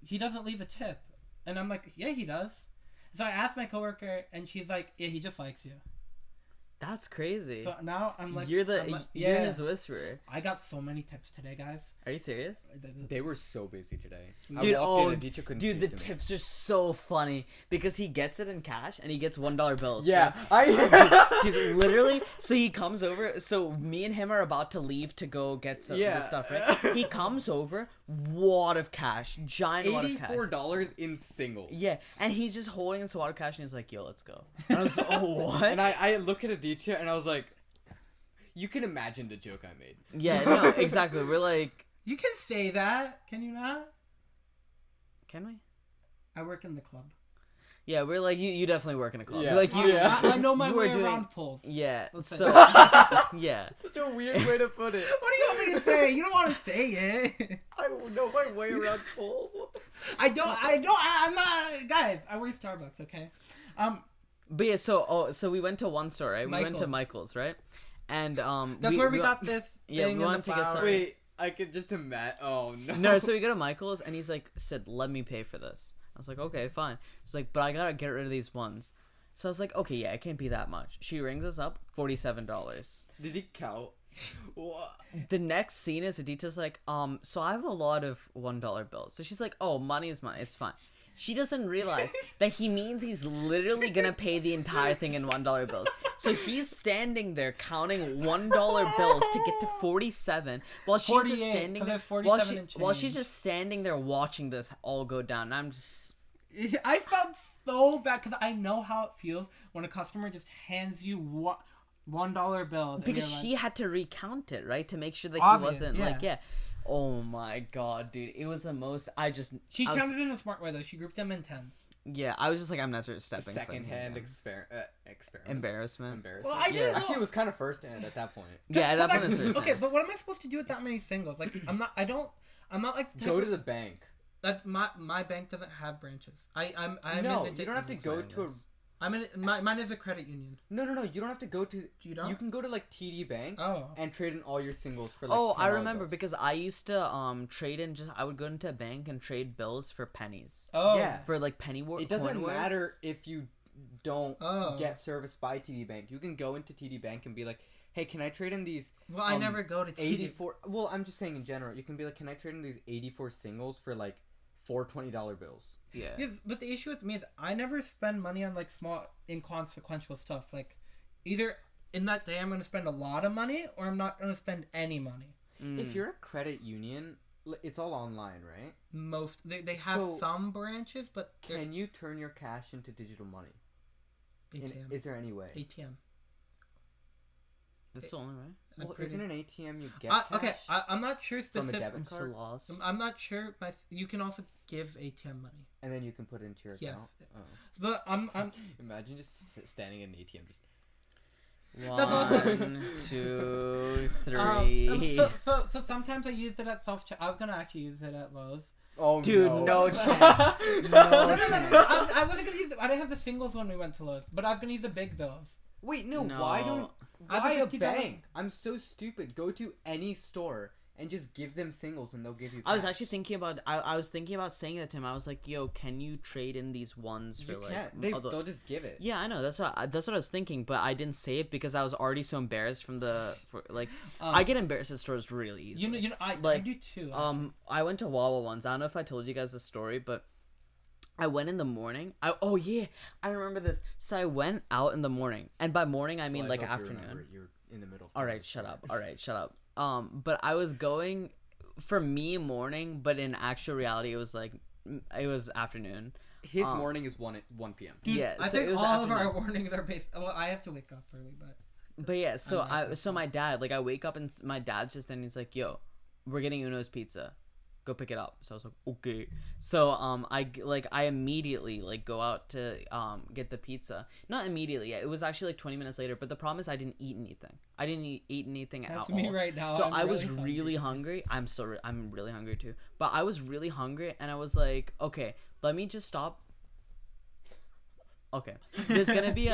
he doesn't leave a tip, and I'm like, yeah, he does. So I asked my coworker, and she's like, yeah, he just likes you. That's crazy. So now I'm like, you're yeah. his whisperer. I got so many tips today, guys. Are you serious? They were so busy today. Dude, I walked in and Aditya couldn't dude, the speak to me. tips are so funny because he gets it in cash and he gets $1 bills. Yeah, right? Dude, literally. So he comes over. So me and him are about to leave to go get some Yeah. stuff, right? He comes over, wad of cash, giant wad of cash. $84 in singles. Yeah, and he's just holding this wad of cash and he's like, "Yo, let's go." And I was like, "Oh, what?" And I look at Aditya and I was like, you can imagine the joke I made. Yeah, no, exactly. We're like, You can say that, can you not? can we? I work in the club. Yeah, we're like, you definitely work in a club. Yeah. Like, you, I know my you were way doing- around pools. Yeah, Let's so, say. yeah. Such a weird way to put it. What do you want me to say? You don't want to say it. I know my way around pools. What the? I'm not, guys. I work Starbucks, okay? But yeah, so we went to one store, right? We went to Michael's. Michael's, right? And That's where we got this yeah, thing we in wanted the to get flower. some- Wait, I could just imagine. Oh no. No, so we go to Michael's, and he's like, Sid, let me pay for this. I was like, okay, fine. He's like, but I gotta get rid of these ones. So I was like, okay, yeah, it can't be that much. She rings us up, $47. Did he count? What? The next scene is Aditya's like, so I have a lot of $1 bills. So she's like, oh, money is money, it's fine. She doesn't realize that he means he's literally gonna pay the entire thing in $1 bills. So he's standing there counting $1 bills to get to 47, while she's just 48, standing 'cause there. there's 47 and While she's change. just standing there watching this all go down. And I'm just I felt so bad because I know how it feels when a customer just hands you $1 bills. and because you're she had to recount it, right, to make sure that Obvious, he wasn't like, yeah. yeah. Oh my god, dude, it was the most. She I was- counted in a smart way though. She grouped them in tens. Yeah, I was just like, I'm never stepping. Second-hand foot in experiment. embarrassment. Embarrassment. Well, I didn't know. Actually, it was kind of first-hand at that point. Yeah, that Cause one is okay, but what am I supposed to do with that many singles? Like, I'm not like the type Go of- to the bank. that my bank doesn't have branches. I'm No, in the, you don't have to go to a. I'm in mine is a credit union. No. You don't have to go to. You don't? You can go to like TD Bank Oh. and trade in all your singles for like. Oh, I $10 remember bills. because I used to trade in. I would go into a bank and trade bills for pennies. Oh. Yeah. For like penny war. It doesn't coin wars. matter if you don't Oh. get service by TD Bank. You can go into TD Bank and be like, "Hey, can I trade in these Well, I never go to TD. 84?" Well, I'm just saying in general. You can be like, "Can I trade in these 84 singles for like $4 $20 bills?" Yeah. Yeah, but the issue with me is I never spend money on like small inconsequential stuff. Like either in that day I'm going to spend a lot of money or I'm not going to spend any money. If you're a credit union, it's all online, right? Most they have So, some branches, but they're Can you turn your cash into digital money? ATM. Is there any way? ATM. That's the only way. I'm Well, pretty- isn't an ATM you get Okay, cash I'm not sure from a specific. debit I'm so card, lost. I'm not sure. You can also give ATM money, and then you can put it into your Yes. account? Oh. but I'm Imagine just standing in an ATM, just That's also- 1, 2, 3. so sometimes I use it at self-check. I was gonna actually use it at Lowe's. oh Dude, no chance. No, I wasn't gonna use it. I didn't have the singles when we went to Lowe's, but I was gonna use the big bills. Wait, no, No. why don't I why a have $50. bank? I'm so stupid. Go to any store and just give them singles and they'll give you cash. I was actually thinking about. I was thinking about saying that to him. I was like, "Yo, can you trade in these ones for You like?" can't. other-" They'll just give it. Yeah, I know. That's what I was thinking, but I didn't say it because I was already so embarrassed from I get embarrassed at stores really easily. I Like, do too. Actually. I went to Wawa once. I don't know if I told you guys the story, but I went in the morning. Oh yeah, I remember this. So I went out in the morning, and by morning I mean Well, I like hope you afternoon. remember You're in the middle. Of All right, shut up. All right, shut up. But I was going for me morning, but in actual reality, it was afternoon. His um, morning is 1 PM. Dude, yeah, I so it think was all of our afternoon. warnings are based. Well, I have to wake up early, but But yeah, so I'm not that so my dad, like, I wake up and my dad's just and he's like, "Yo, we're getting Uno's pizza, go pick it up." So I was like, "Okay." So I immediately like go out to get the pizza. Not immediately, yeah, it was actually like 20 minutes later. But the problem is I didn't eat anything. I didn't eat anything that's at me all. right now. So I'm I was hungry. really hungry. I'm really hungry too. But I was really hungry, and I was like, okay, let me just stop. Okay, there's gonna be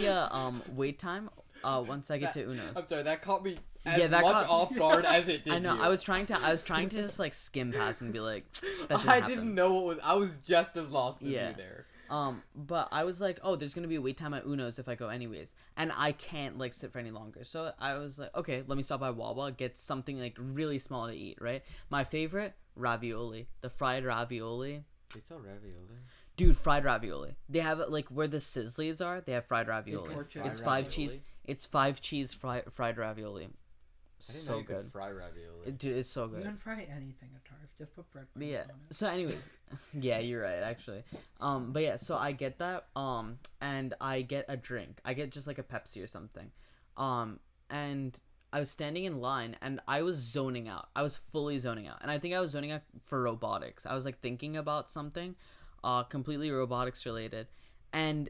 a wait time. Once I get to Uno's. I'm sorry, that caught me as Yeah, that much caught- off guard as it did. I know. you. I was trying to just like skim past and be like, that just I happened. didn't know what was. I was just as lost as Yeah. you there. But I was like, oh, there's gonna be a wait time at Uno's if I go anyways, and I can't like sit for any longer. So I was like, okay, let me stop by Wawa, get something like really small to eat. Right, my favorite ravioli, the fried ravioli. They sell ravioli. Dude, fried ravioli. They have it like where the Sizzlies are. They have fried ravioli. torture It's Fried 5 cheese. ravioli? It's 5 cheese fried ravioli. I didn't know So you could good. fry ravioli. Dude, it's so You good. can fry anything at Tarf. Just put bread But yeah. on it. So anyways, yeah, you're right actually. But yeah, so I get that and I get a drink. I get just like a Pepsi or something. And I was standing in line and I was zoning out. I was fully zoning out. And I think I was zoning out for robotics. I was like thinking about something. completely robotics related, and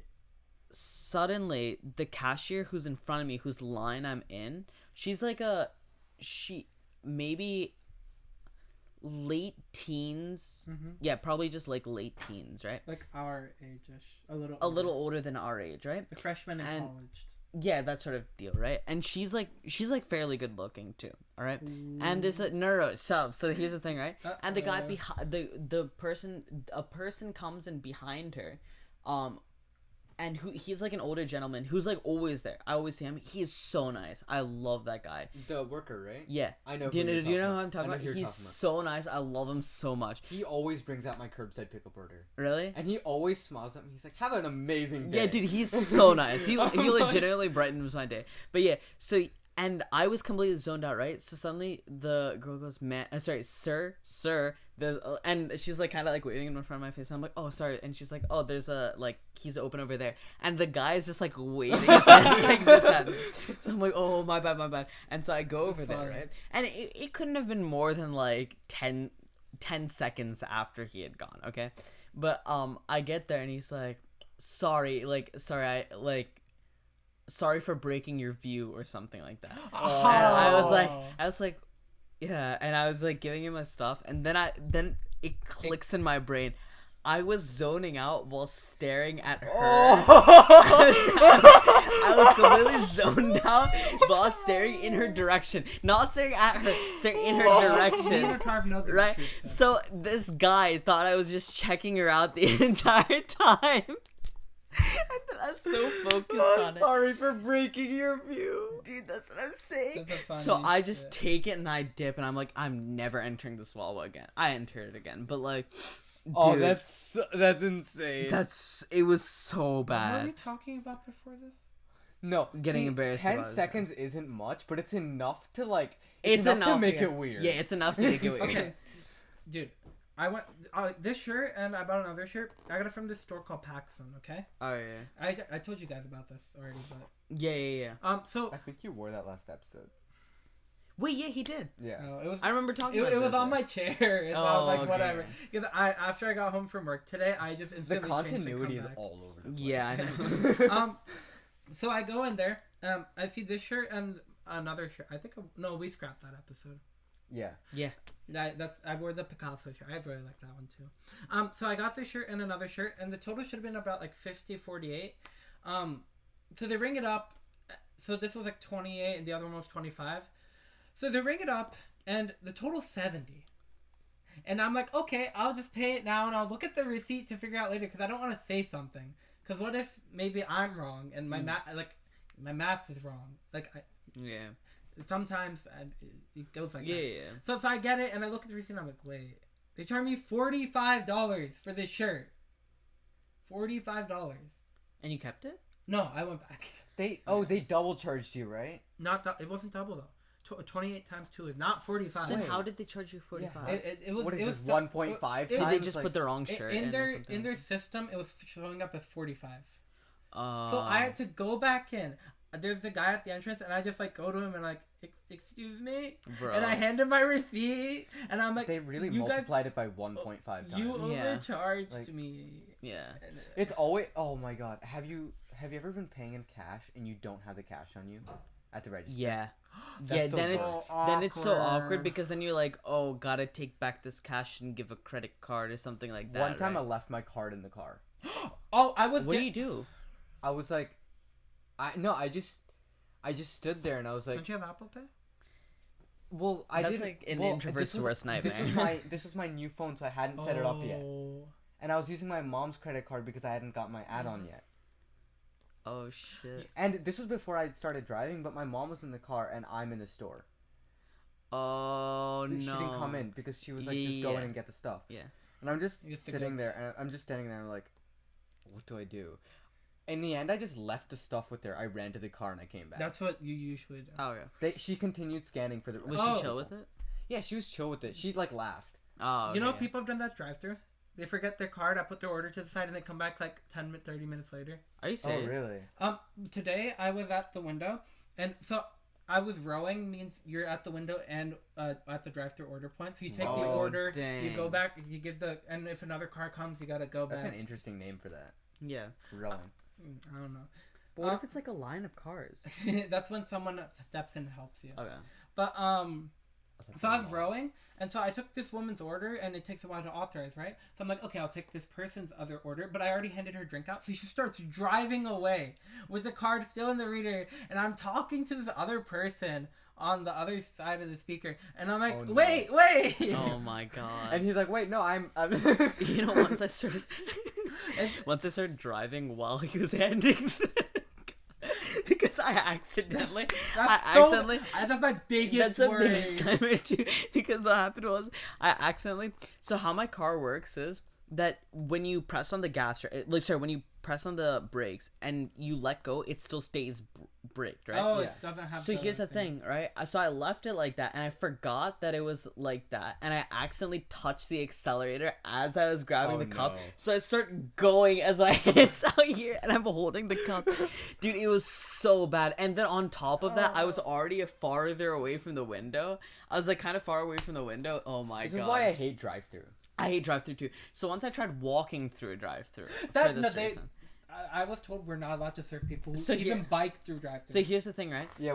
suddenly the cashier who's in front of me, whose line I'm in, she's like she maybe late teens. Yeah, probably just like late teens, right? Like our age-ish. A little older than our age, right? Like freshman in college. Yeah, that sort of deal, right? And she's like fairly good looking too, all right? And there's so here's the thing, right? And the guy behind a person comes in behind her, and he's like an older gentleman who's like always there. I always see him. He is so nice. I love that guy. The worker, right? Yeah. I know. Do you know who I'm talking about? He's so nice. I love him so much. He always brings out my curbside pickle burger. Really? And he always smiles at me. He's like, "Have an amazing day." Yeah, dude, he's so nice. He legitimately brightens my day. But yeah, so and I was completely zoned out, right? So suddenly the girl goes, "Man, sorry, sir." And she's like kind of like waving in front of my face. And I'm like, "Oh, sorry." And she's like, "Oh, there's a like keys open over there." And the guy's just like waving his hand like this at me. So I'm like, "Oh, my bad." And so I go over there, right? And it couldn't have been more than like 10 seconds after he had gone, okay? But I get there and he's like, sorry for breaking your view or something like that. And I was like, yeah, and I was like giving him my stuff, and then it clicks in my brain. I was zoning out while staring at her. I was completely zoned out while staring in her direction. Not staring at her, staring in her direction. Right? So this guy thought I was just checking her out the entire time. And then I was so focused on it. Sorry for breaking your view. Dude, that's what I'm saying. So I just take it and I dip, and I'm like, I'm never entering this Wawa again. I enter it again, but like, dude, that's insane. It was so bad. What were we talking about before this? No, getting embarrassed. 10 seconds isn't much, but it's enough to like. It's enough to make it weird. Yeah, it's enough to make it weird. Okay, dude. I went this shirt, and I bought another shirt. I got it from this store called PacSun. Okay. Oh yeah. I told you guys about this already, but yeah. So I think you wore that last episode. Wait, yeah, he did. Yeah. it was. I remember talking about it. It was on my chair. Okay. Whatever. Because after I got home from work today, I just instantly the continuity is all over the place. Yeah, I know. So I go in there. I see this shirt and another shirt. I think we scrapped that episode. Yeah. I wore the Picasso shirt. I really like that one too. So I got this shirt and another shirt, and the total should have been about like 50-48. So they ring it up. So this was like 28, and the other one was 25. So they ring it up, and the total's 70. And I'm like, okay, I'll just pay it now, and I'll look at the receipt to figure out later, because I don't want to say something. Because what if maybe I'm wrong and my math is wrong? Yeah. Sometimes it goes like that. Yeah. So I get it, and I look at the receipt, and I'm like, wait. They charged me $45 for this shirt. $45. And you kept it? No, I went back. They double charged you, right? It wasn't double, though. 28 times 2 is not 45. So how did they charge you 45? Yeah. It was. What is it this, was 1.5 times? Did they just put the wrong shirt in their or their system? It was showing up as 45. So So I had to go back in. There's a guy at the entrance, and I just like go to him and like, excuse me, Bro. and I hand him my receipt, and I'm like, they really multiplied it by 1.5 times. You overcharged Like, me. Yeah. It's always. Oh my god. Have you ever been paying in cash and you don't have the cash on you at the register? Yeah. That's so then it's so awkward because then you're like, oh, gotta take back this cash and give a credit card or something like that. One time right? I left my card in the car. What do you do? I was like, I just stood there and I was like, Don't you have Apple Pay? Well, That's like an introvert's worst nightmare. This was my new phone, so I hadn't set it up yet, and I was using my mom's credit card because I hadn't got my add-on yet. Oh shit. And this was before I started driving, but my mom was in the car and I'm in the store. Oh no. She didn't come in because she was like, just go in and get the stuff. Yeah. And I'm just sitting there, and I'm just standing there and I'm like, what do I do? In the end, I just left the stuff with her. I ran to the car and I came back. That's what you usually do. Oh yeah. She continued scanning for the. Was she chill with it? Yeah, she was chill with it. She like laughed. Oh. Okay. You know, people have done that drive-thru. They forget their card. I put their order to the side, and they come back like 30 minutes later. Are you serious? Oh really? Today I was at the window, and so I was rowing means you're at the window and at the drive-thru order point. So you take the Oh, order, dang. you go back, you give and if another car comes, you gotta go That's back. an interesting name for that. Yeah. Rowing. I don't know. But what if it's like a line of cars? That's when someone steps in and helps you. Okay. But so I was rowing, and so I took this woman's order, and it takes a while to authorize, right? So I'm like, okay, I'll take this person's other order, but I already handed her drink out, so she starts driving away with the card still in the reader, and I'm talking to this other person on the other side of the speaker, and I'm like, Oh, no. wait! Oh my god. And he's like, wait, no, I'm You know, once I started driving while he was handing because I accidentally that's my biggest that's worry. a biggest nightmare too, because what happened was I accidentally, so how my car works is that when you press on the gas, when you press on the brakes and you let go, it still stays braked, right? Oh, Yeah. it doesn't have. So here's the thing, right? So I left it like that, and I forgot that it was like that, and I accidentally touched the accelerator as I was grabbing Oh, the cup. no. So I start going as my hands out here, and I'm holding the cup. Dude, it was so bad. And then on top of that, I was already farther away from the window. I was like kind of far away from the window. Oh my This god. is why I hate drive-thru. I hate drive-thru too. So once I tried walking through a drive-thru for That this reason. I was told we're not allowed to serve people who So even bike through drive-thru. So here's the thing, right? Yeah,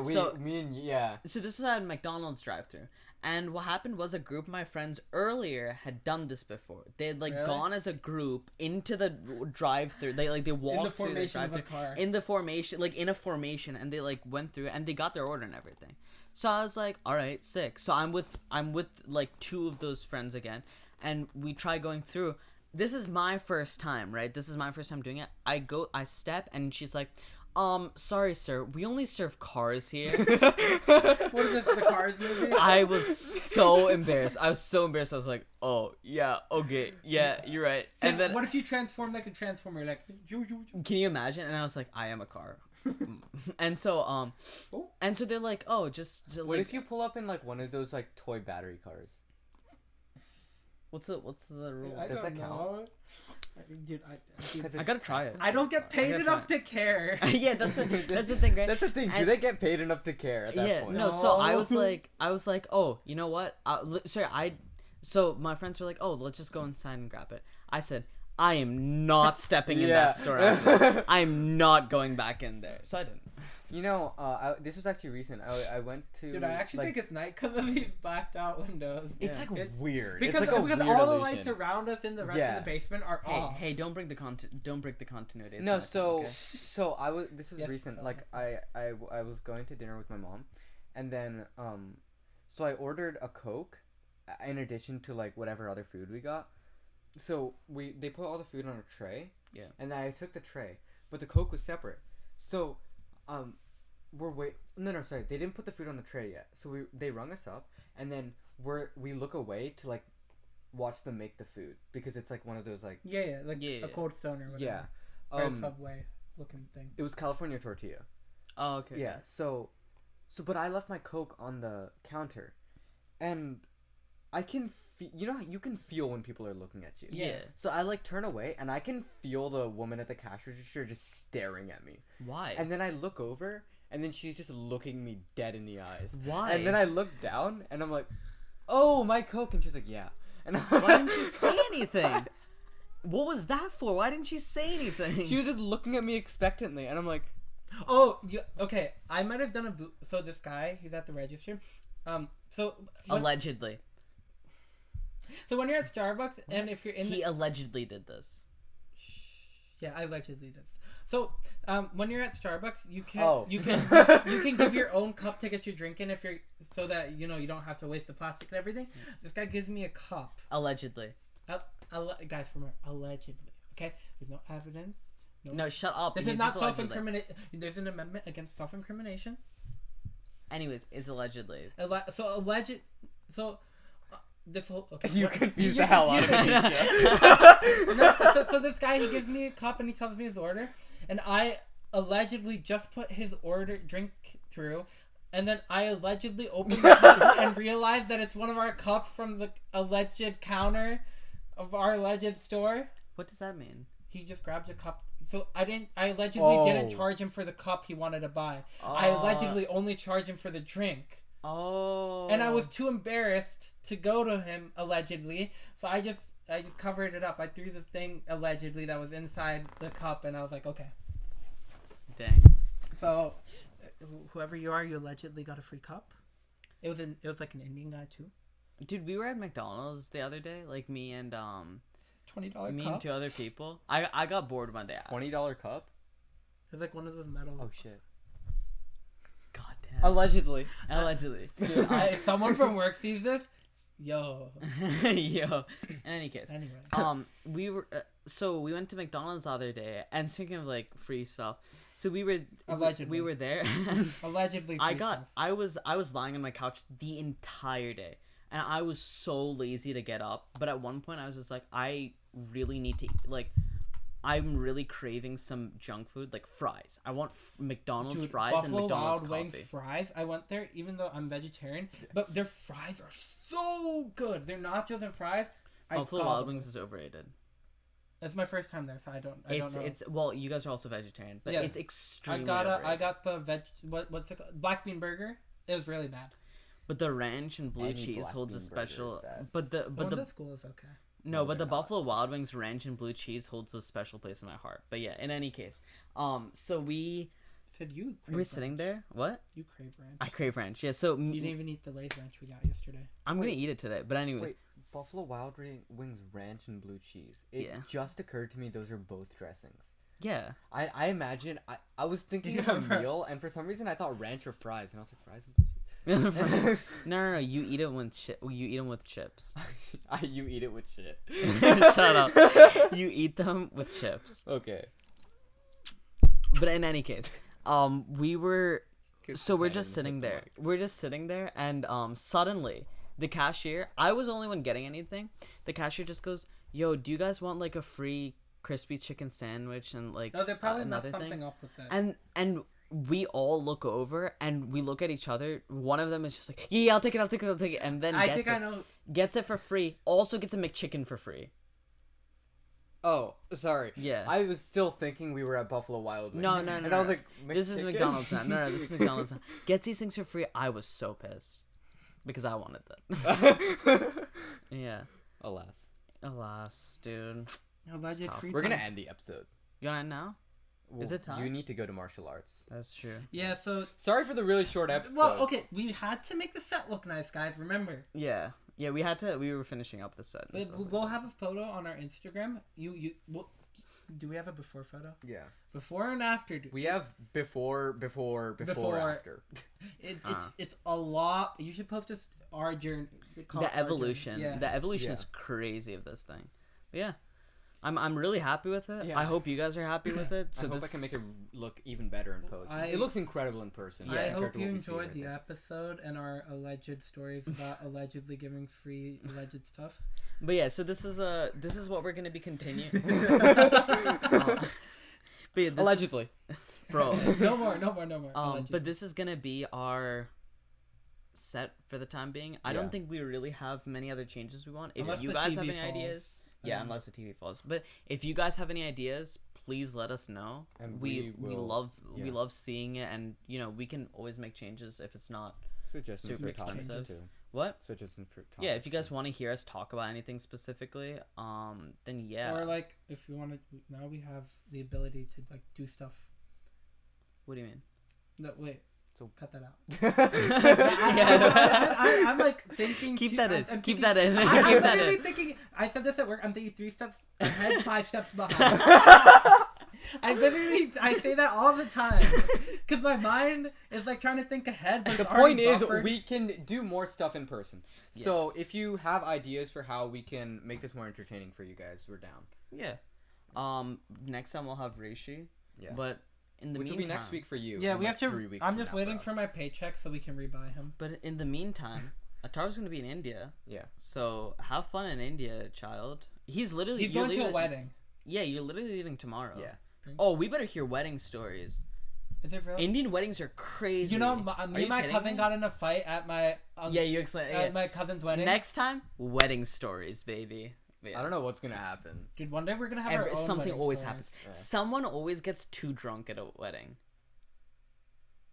So this was at McDonald's drive-thru, and what happened was a group of my friends earlier had done this before. They had Really? gone as a group into the drive-thru. They walked in the through the formation of a drive-thru car. in the formation, in a formation, and they went through and they got their order and everything. So I was like, all right, sick. So I'm with like two of those friends again, and we try going through. This is my first time, right? This is my first time doing it. I step, and she's like, sorry, sir, we only serve cars here. What is this, the Cars movie? I was so embarrassed. I was like, oh, yeah, okay, yeah, you're right. So And then, what if you transform like a transformer, like? can you imagine? And I was like, I am a car. And so, they're like, oh, just What like, if you pull up in like one of those like toy battery cars? what's the rule? I Does don't that know. Dude, I gotta try it. I don't get paid gotta enough try to care. Yeah, that's the thing, right? That's the thing. Do And- they get paid enough to care at that Yeah, point? no. So I was No. like, oh, you know what? So my friends were like, oh, let's just go inside and grab it. I said, I am not stepping in Yeah. that store. After. I am not going back in there. So I didn't. You know, this was actually recent. I went to. Dude, I actually like, think it's night because of these blacked out windows. It's Yeah. like It's- weird. Because, it's like a because weird all the illusion. lights around us in the rest Yeah. of the basement are off. hey, don't break the continuity. It's No, not so okay? so I was. This is Yes, recent. okay. Like I was going to dinner with my mom, and then so I ordered a Coke, in addition to like whatever other food we got. So they put all the food on a tray. Yeah. And I took the tray, but the Coke was separate. So, sorry, they didn't put the food on the tray yet. So they rung us up, and then we look away to like watch them make the food because it's like one of those like Yeah, like Yeah. a Cold Stone or whatever. yeah. Or a Subway looking thing. It was California tortilla. Oh, okay. Yeah. So but I left my Coke on the counter, and I can you can feel when people are looking at you. Yeah. So I like turn away, and I can feel the woman at the cash register just staring at me. Why? And then I look over, and then she's just looking me dead in the eyes. Why? And then I look down, and I'm like, "Oh, my Coke," and she's like, "Yeah." And Why didn't you say anything? What was that for? Why didn't you say anything? She was just looking at me expectantly, and I'm like, Oh, okay. I might have done a boot. So this guy, he's at the register. Allegedly. So when you're at Starbucks, and if you're in He allegedly did this. yeah, I allegedly did. So when you're at Starbucks, you can Oh. you can give your own cup to get your drink in if you're so that you don't have to waste the plastic and everything. This guy gives me a cup. Allegedly. Guys, remember, allegedly. Okay, there's no evidence. No, shut up. This You is not just allegedly. self-incrimination. There's an amendment against self-incrimination. Anyways, it's allegedly. This whole okay. "You confused the hell out of me." So this guy, he gives me a cup and he tells me his order, and I allegedly just put his drink through, and then I allegedly opened the cup and realized that it's one of our cups from the alleged counter of our alleged store. What does that mean? he just grabbed a cup. So I allegedly didn't Oh. charge him for the cup he wanted to buy. I allegedly only charged him for the drink. Oh. And I was too embarrassed to go to him allegedly, so I just covered it up. I threw this thing allegedly that was inside the cup, and I was like, okay. Dang. So, whoever you are, you allegedly got a free cup. It was like an Indian guy too. Dude, we were at McDonald's the other day, like me and $20 me cup. and 2 other people. I got bored one day. $20 cup? It was like one of those metal. Oh shit. God damn. Allegedly. Allegedly. Dude, if someone from work sees this, yo. Yo. In any case. Anyway. We were so we went to McDonald's the other day, and speaking of like free stuff, so we were Allegedly. we were there. Allegedly. I free got stuff. I was lying on my couch the entire day, and I was so lazy to get up. But at one point, I was just like, I really need to I'm really craving some junk food, like fries. I want McDonald's Dude, fries Buffalo and McDonald's Wild coffee. Wings fries. I went there, even though I'm vegetarian, but their fries are so good. Their nachos and fries. Buffalo Wild Wings is overrated. That's my first time there, so I don't know. It's well, you guys are also vegetarian, but Yeah. it's extremely I overrated. got the what's it called? Black bean burger. It was really bad. But the ranch and blue Any cheese black holds a bean burger is special. bad. But the But the school is okay. no, No, but the they're not. Buffalo Wild Wings ranch and blue cheese holds a special place in my heart. But yeah, in any case, so we Said you. were crave sitting ranch. there. What? You crave ranch. I crave ranch. Yeah, so You didn't even eat the Lay's ranch we got yesterday. I'm gonna eat it today. But anyways, Wait, Buffalo Wild Wings ranch and blue cheese. It Yeah. just occurred to me those are both dressings. yeah. I imagine I was thinking You of a never- meal, and for some reason I thought ranch or fries, and I was like fries and blue cheese. no, you eat it with you eat them with chips. You eat it with shit. Shut up. You eat them with chips. Okay. But in any case, we were so we're just sitting there. We're just sitting there, and suddenly the cashier. I was the only one getting anything. The cashier just goes, "Yo, do you guys want like a free crispy chicken sandwich and like No, they probably messed another something thing?" up with that. And we all look over and we look at each other. One of them is just like, "Yeah, I'll take it," and then I know. gets it for free. Also gets a McChicken for free. Oh, sorry. Yeah. I was still thinking we were at Buffalo Wild Wings. No, And I no. was like, This is McChicken? McDonald's now. No, this is McDonald's now. Gets these things for free. I was so pissed because I wanted that. Yeah. Alas, dude. Alleged tough. free We're gonna time. end the episode. You want it now? Is it time? You need to go to martial arts. That's true. Yeah, so Sorry for the really short episode. well, okay, we had to make the set look nice, guys. Remember, Yeah. Yeah, we had to. We were finishing up the set. and stuff like we'll that. have a photo on our Instagram. Do we have a before photo? Yeah. Before and after. We have before, Before. after. It's a lot. You should post us our journey. The evolution. Yeah. The evolution Yeah. is crazy of this thing. But yeah. I'm really happy with it. Yeah. I hope you guys are happy with it. So I hope I can make it look even better in post. I- It looks incredible in person. I compared hope to you what we see enjoyed right the there. episode and our alleged stories about allegedly giving free alleged stuff. But yeah, so this is what we're gonna be continuing. But yeah, this Allegedly. is, bro. No more. Allegedly. But this is gonna be our set for the time being. I Yeah. don't think we really have many other changes we want. If Unless you the guys have TV any falls. ideas, yeah, unless the TV falls. But if you guys have any ideas, please let us know. And we we will- we yeah. love seeing it, and we can always make changes if it's not Suggestions super for topics expensive. too. what. Suggestions for topics. Yeah, if you guys too. want to hear us talk about anything specifically, then yeah. Or like if you want to, now we have the ability to like do stuff. What do you mean? No, wait. So- Cut that out. Yeah. I'm like thinking. Keep two- that in. I'm Keep thinking- that in. I'm Keep that literally in. thinking. I said this at work. I'm thinking 3 steps ahead, 5 steps behind. I say that all the time because my mind is like trying to think ahead. But The it's already point is, buffered. we can do more stuff in person. Yeah. So if you have ideas for how we can make this more entertaining for you guys, we're down. Yeah. Next time we'll have Reishi. Yeah. But in the Which will meantime, be next week for you. Yeah, and we like have 3 to. weeks I'm from just now waiting us. for my paycheck so we can rebuy him. But in the meantime, Atharv's gonna be in India. Yeah. So have fun in India, child. He's literally He's you're going to a leaving- wedding. Yeah, you're literally leaving tomorrow. Yeah. Oh, we better hear wedding stories. Is it real? Indian weddings are crazy. You know, me Are and you my kidding cousin me? got in a fight at my Yeah, you explain. at my cousin's wedding. Next time, wedding stories, baby. Yeah. I don't know what's gonna happen. Dude, one day we're gonna have our own Something wedding always stories. happens. Yeah. Someone always gets too drunk at a wedding.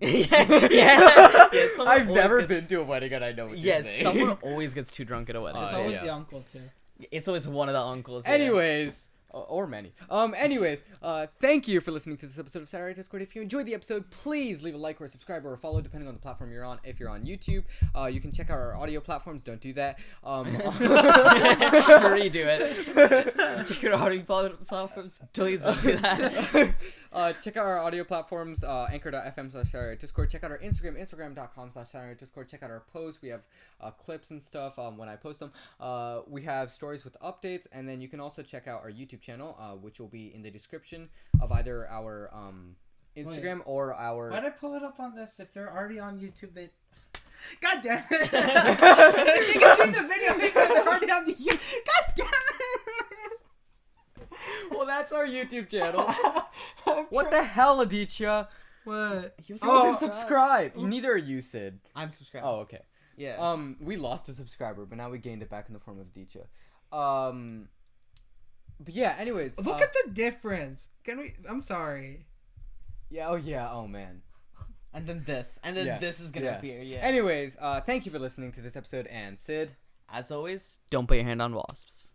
yeah. Someone I've always never gets- been to a wedding and I know what Yes, you're saying. someone always gets too drunk at a wedding. It's Oh, always yeah. the uncle too. It's always one of the uncles. yeah. Anyways, or many. Anyways, thank you for listening to this episode of Saturday Discord. If you enjoyed the episode, please leave a like or a subscribe or a follow, depending on the platform you're on. If you're on YouTube, you can check out our audio platforms. Don't do that. Redo it. Check your audio platforms. Please don't do that. Check out our audio platforms, anchor.fm/Discord. Check out our Instagram, instagram.com/Discord. Check out our posts. We have clips and stuff when I post them. We have stories with updates, and then you can also check out our YouTube channel, which will be in the description of either our Instagram or our... Why'd I pull it up on this? If they're already on YouTube, they... God damn it! You can see the video because they're already on the YouTube. God damn it! Well, that's our YouTube channel. What the hell, Aditya? What? He was Oh, supposed to subscribe. Neither are you, Sid. I'm subscribed. Oh, okay. Yeah. We lost a subscriber, but now we gained it back in the form of Aditya. But yeah, anyways. Look at the difference. Can we... I'm sorry. Yeah, oh man. And then this. And then Yeah, this is gonna yeah. appear. Yeah. Anyways, thank you for listening to this episode, and Sid. As always, don't put your hand on wasps.